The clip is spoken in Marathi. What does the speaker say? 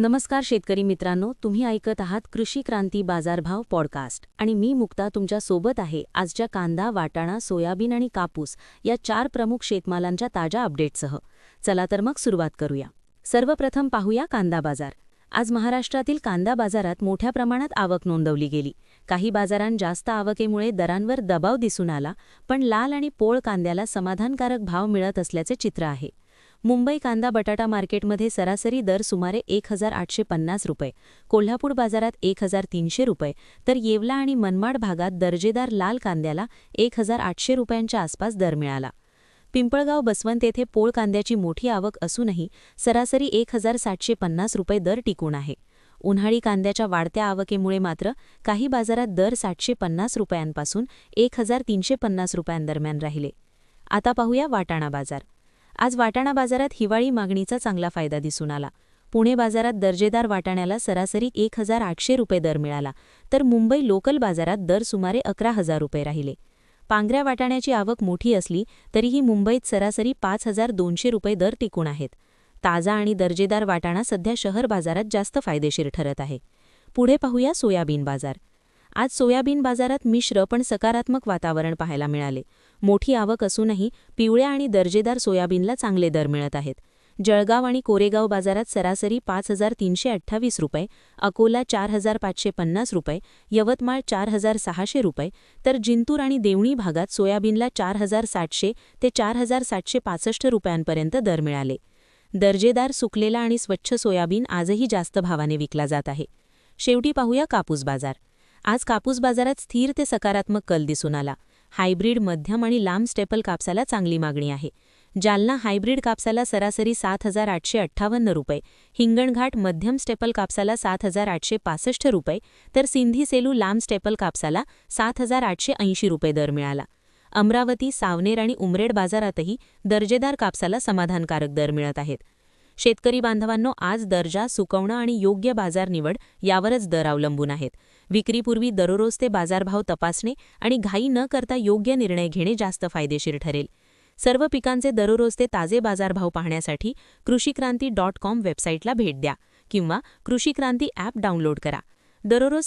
नमस्कार शेतकरी मित्रांनो, तुम्ही ऐकत आहात कृषी क्रांती बाजारभाव पॉडकास्ट आणि मी मुक्ता तुमच्या सोबत आहे आजच्या कांदा, वाटाणा, सोयाबीन आणि कापूस या 4 प्रमुख शेतमालांच्या ताज्या अपडेट्ससह. चला तर मग सुरुवात करूया. सर्वप्रथम पाहूया कांदा बाजार. आज महाराष्ट्रातील कांदा बाजारात मोठ्या प्रमाणात आवक नोंदवली गेली. काही बाजारांत जास्त आवकेमुळे दरांवर दबाव दिसून आला, पण लाल आणि पोळ कांद्याला समाधानकारक भाव मिळत असल्याचे चित्र आहे. मुंबई कांदा बटाटा मार्केटमध्ये सरासरी दर सुमारे 1,850 रुपये, कोल्हापूर बाजारात 1,300 रुपये, तर येवला आणि मनमाड भागात दर्जेदार लाल कांद्याला 1,800 रुपयांच्या आसपास दर मिळाला. पिंपळगाव बसवंत येथे पोळ कांद्याची मोठी आवक असूनही सरासरी 1,750 रुपये दर टिकून आहे. उन्हाळी कांद्याच्या वाढत्या आवकेमुळे मात्र काही बाजारात दर 750 रुपयांपासून 1,350 रुपयांदरम्यान राहिले. आता पाहूया वाटाणा बाजार. आज वाटाणा बाजारात हिवाळी मागणीचा चांगला फायदा दिसून आला. पुणे बाजारात दर्जेदार वाटाण्याला सरासरी 1,800 रुपये दर मिळाला, तर मुंबई लोकल बाजारात दर सुमारे 11,000 रुपये राहिले. पांढऱ्या वाटाण्याची आवक मोठी असली तरीही मुंबईत सरासरी 5,200 रुपये दर टिकून आहेत. ताजा आणि दर्जेदार वाटाणा सध्या शहर बाजारात जास्त फायदेशीर ठरत आहे. पुढे पाहूया सोयाबीन बाजार. आज सोयाबीन बाजारात मिश्र पण सकारात्मक वातावरण पाहायला मिळाले. मोठी आवक असूनही पिवळ्या आणि दर्जेदार सोयाबीनला चांगले दर मिळत आहेत. जळगाव आणि कोरेगाव बाजारात सरासरी 5,328 रुपये, अकोला 4,550 रुपये, यवतमाळ 4,600 रुपये, तर जिंतूर आणि देवणी भागात सोयाबीनला 4,700 ते 4,765 रुपयांपर्यंत दर मिळाले. दर्जेदार सुकलेला आणि स्वच्छ सोयाबीन आजही जास्त भावाने विकला जात आहे. शेवटी पाहूया कापूस बाजार. आज कापूस बाजारात स्थिर ते सकारात्मक कल दिसून आला. हायब्रिड, मध्यम आणि लांब स्टेपल कापसाला चांगली मागणी आहे. जालना हायब्रिड कापसाला सरासरी 7,858 रुपये, हिंगणघाट मध्यम स्टेपल कापसाला 7,865 रुपये, तर सिंधी सेलू लांब स्टेपल कापसाला 7,880 रुपये दर मिळाला. अमरावती, सावनेर आणि उमरेड बाजारातही दर्जेदार कापसाला समाधानकारक दर मिळत आहेत. शेतकरी बांधवांनो, आज दर्जा, सुकवणं आणि योग्य बाजार निवड यावरच दर अवलंबून आहेत. विक्रीपूर्वी दररोज ते बाजारभाव तपासणे आणि घाई न करता योग्य निर्णय घेणे जास्त फायदेशीर ठरेल. सर्व पिकांचे दररोज ते ताजे बाजारभाव पाहण्यासाठी कृषीक्रांती.com वेबसाईटला भेट द्या किंवा कृषीक्रांती ॲप डाउनलोड करा. दररोज